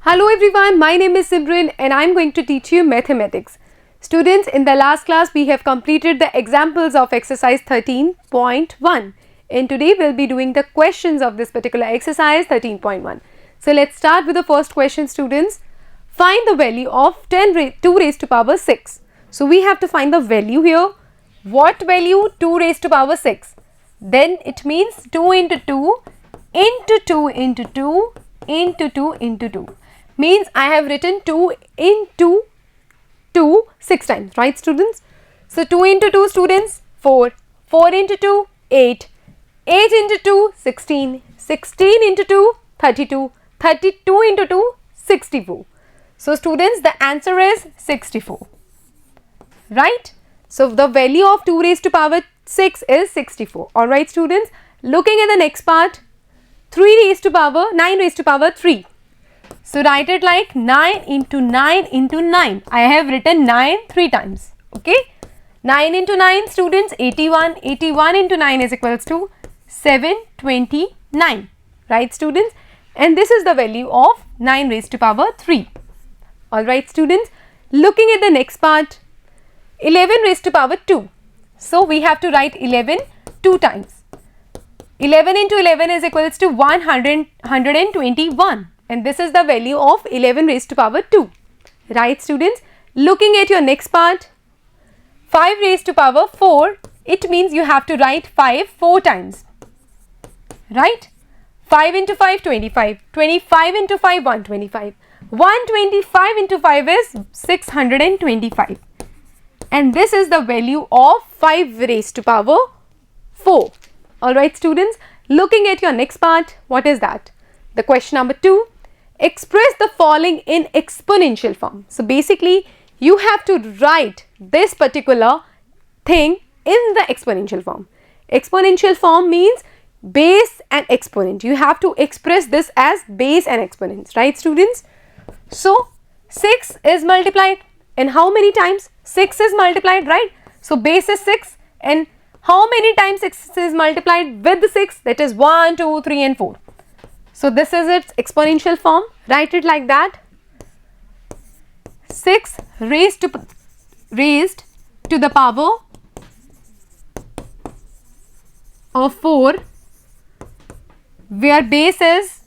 Hello everyone, my name is Simran and I am going to teach you mathematics. Students, in the last class we have completed the examples of exercise 13.1 and today we will be doing the questions of this particular exercise 13.1. So let's start with the first question, students. Find the value of 2 raised to power 6. So we have to find the value here. What value? 2 raised to power 6. Then it means 2 into 2 into 2 into 2 into 2 into 2. Means I have written 2 into 2 6 times, right students? So 2 into 2 students 4, 4 into 2 8, 8 into 2 16, 16 into 2 32, 32 into 2 64. So students, the answer is 64, right? So the value of 2 raised to power 6 is 64. Alright students, looking at the next part, 9 raised to power 3. So write it like 9 into 9 into 9. I have written 9 3 times. Okay. 9 into 9 students 81. 81 into 9 is equals to 729. Right students. And this is the value of 9 raised to power 3. Alright students. Looking at the next part. 11 raised to power 2. So we have to write 11 2 times. 11 into 11 is equals to 121. And this is the value of 11 raised to power 2. Right students? Looking at your next part, 5 raised to power 4, it means you have to write 5 4 times. Right? 5 into 5, 25. 25 into 5, 125. 125 into 5 is 625. And this is the value of 5 raised to power 4. Alright students, looking at your next part, what is that? The question number 2. Express the following in exponential form. So basically you have to write this particular thing in the exponential form. Exponential form means base and exponent. You have to express this as base and exponents, right students? So 6 is multiplied and how many times? 6 is multiplied, right? So base is 6 and how many times 6 is multiplied with the 6? That is 1, 2, 3 and 4. So this is its exponential form. Write it like that. 6 raised to the power of 4 where base is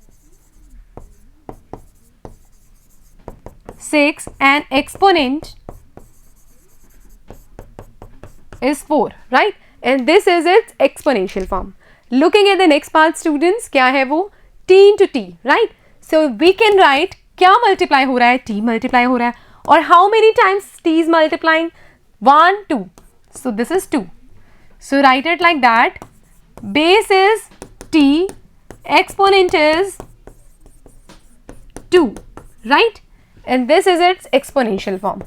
6 and exponent is 4, right? And this is its exponential form. Looking at the next part students, क्या है वो? T into T, right? So we can write क्या multiply हो रहा है? T multiply हो रहा है. और how many times T is multiplying? 1, 2. So this is 2. So write it like that. Base is T, exponent is 2, right? And this is its exponential form.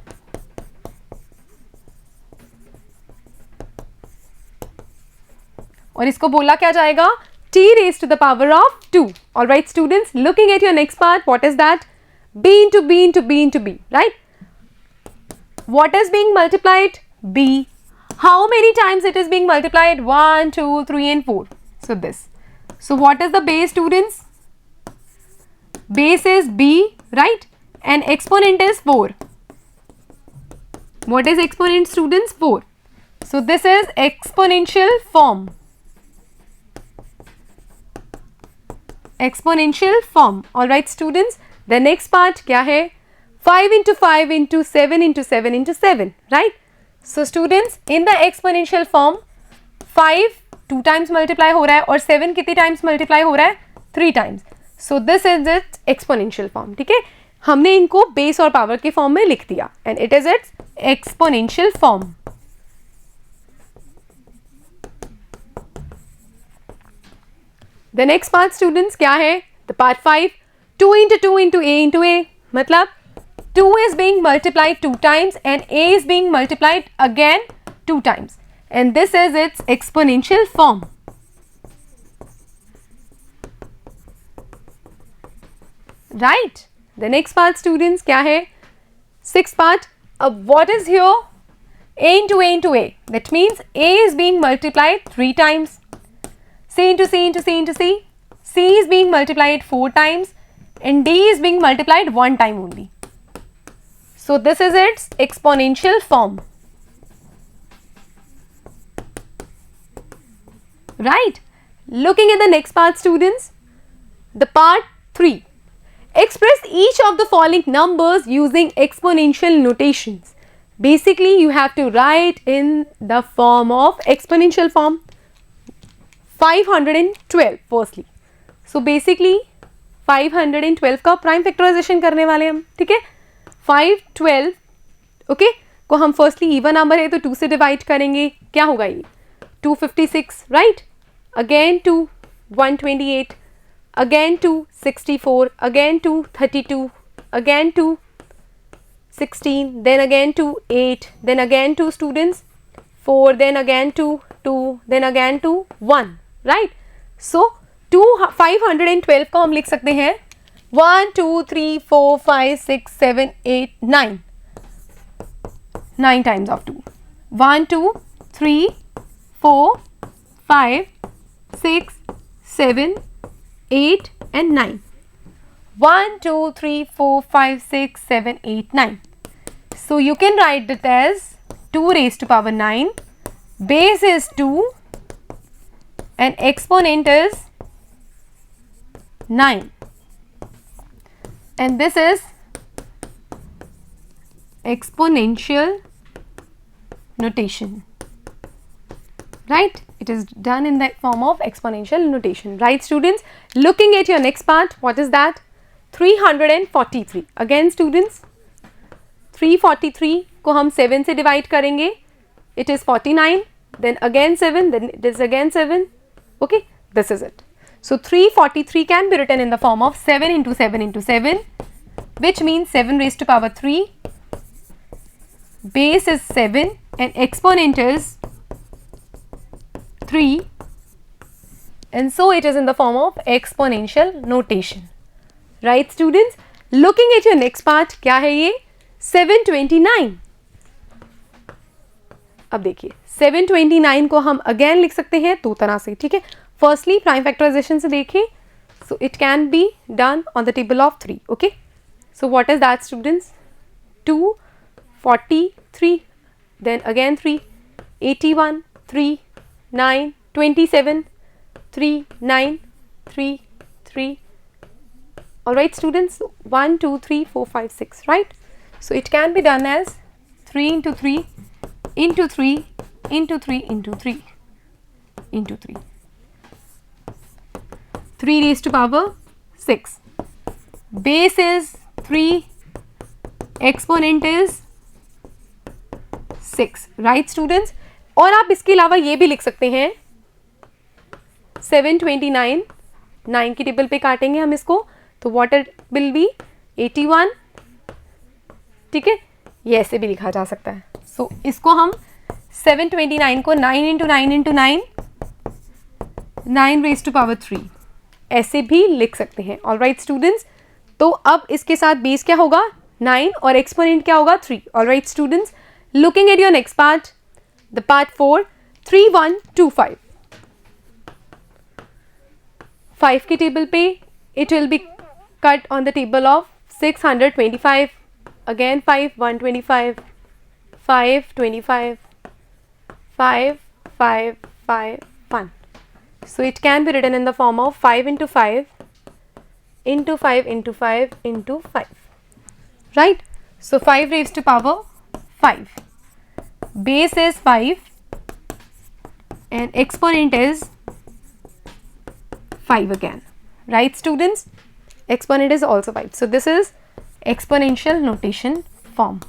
और इसको बोला क्या जाएगा? T raised to the power of 2. Alright students, looking at your next part, what is that? B into B into B into B, right? What is being multiplied? B. How many times it is being multiplied? 1, 2, 3 and 4. So this. So what is the base students? Base is B, right? And exponent is 4. What is exponent students? 4. So this is exponential form. Exponential form. Alright students, the next part क्या है? 5 into 5 into 7 into 7 into 7, right? So students, in the exponential form 5 2 times multiply हो रहा है और 7 कितनी times multiply हो रहा है? 3 times. So this is its exponential form. ठीक है? हमने इनको base और power के form में लिख दिया and it is its exponential form. The next part students क्या है? The part 5, 2 into 2 into A into A. मतलब 2 is being multiplied 2 times and A is being multiplied again 2 times. And this is its exponential form. Right? The next part students क्या है? 6th part. What is here? A into A into A. That means A is being multiplied 3 times. C into C into C into C. C is being multiplied 4 times and d is being multiplied one time only. So this is its exponential form. Right? Looking at the next part, students, the part 3. Express each of the following numbers using exponential notations. Basically, you have to write in the form of exponential form. 512 firstly. So basically 512 का prime factorisation करने वाले हम, ठीक है. 512 okay को हम firstly even number है तो 2 से डिवाइड करेंगे, क्या होगा ये 256, right. Again 2 128, again 2 64, again 2 32, again 2 16, then again 2 8, then again 2 students 4, then again 2 2, then again 2 1, right. So 512 को हम लिख सकते हैं 1 2 3 4 5 6 7 8 9, 9 times of 2. 1 2 3 4 5 6 7 8 and 9. 1 2 3 4 5 6 7 8 9. So you can write it as 2 raised to power 9, base is 2 and exponent is 9, and this is exponential notation, right. It is done in the form of exponential notation, right students. Looking at your next part, what is that? 343. Again students, 343 को हम 7 से divide करेंगे, it is 49, then again 7, then it is again 7, okay, this is it. So 343 can be written in the form of 7 into 7 into 7, which means 7 raised to power 3, base is 7 and exponent is 3, and so it is in the form of exponential notation, right students. Looking at your next part, क्या है ये 729. अब देखिए 729 को हम again लिख सकते हैं दो तरह से, ठीक है. फर्स्टली प्राइम फैक्टराइजेशन से देखें, so it can be done on the table of 3, okay. So what is that students? 243, then again 3, 81, 3, 9, 27, 3, 9, 3, 3. All right students, 1 2 3 4 5 6, right. So it can be done as 3 into 3 into 3 into 3 into 3 into 3. 3 raised to power 6. Base is 3, exponent is 6, right students. और आप इसके अलावा ये भी लिख सकते हैं 729, 9 की टेबल पे काटेंगे हम इसको, तो व्हाट इट विल बी 81, ठीक है. ये ऐसे भी लिखा जा सकता है. सो इसको हम 729 को 9 into 9 into 9, 9 raise to power 3 ऐसे भी लिख सकते हैं. ऑल राइट स्टूडेंट्स, तो अब इसके साथ बेस क्या होगा 9 और एक्सपोनेंट क्या होगा 3. All right students, looking at your next part, the part 4, 3125. 5 की टेबल पे it will be cut on the table of 625, again 5, 125, 5, 25, 5, 5, 5, 1. So it can be written in the form of 5 into 5 into 5 into 5 into 5, right. So 5 raised to power 5, base is 5 and exponent is 5 again, right students. Exponent is also 5. So this is exponential notation form.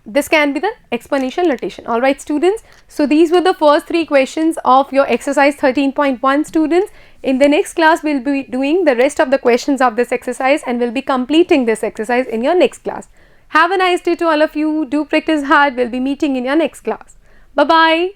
This can be the exponential notation. All right students, so these were the first 3 questions of your exercise 13.1 students. In the next class we will be doing the rest of the questions of this exercise and will be completing this exercise in your next class. Have a nice day to all of you. Do practice hard. We'll be meeting in your next class. Bye bye.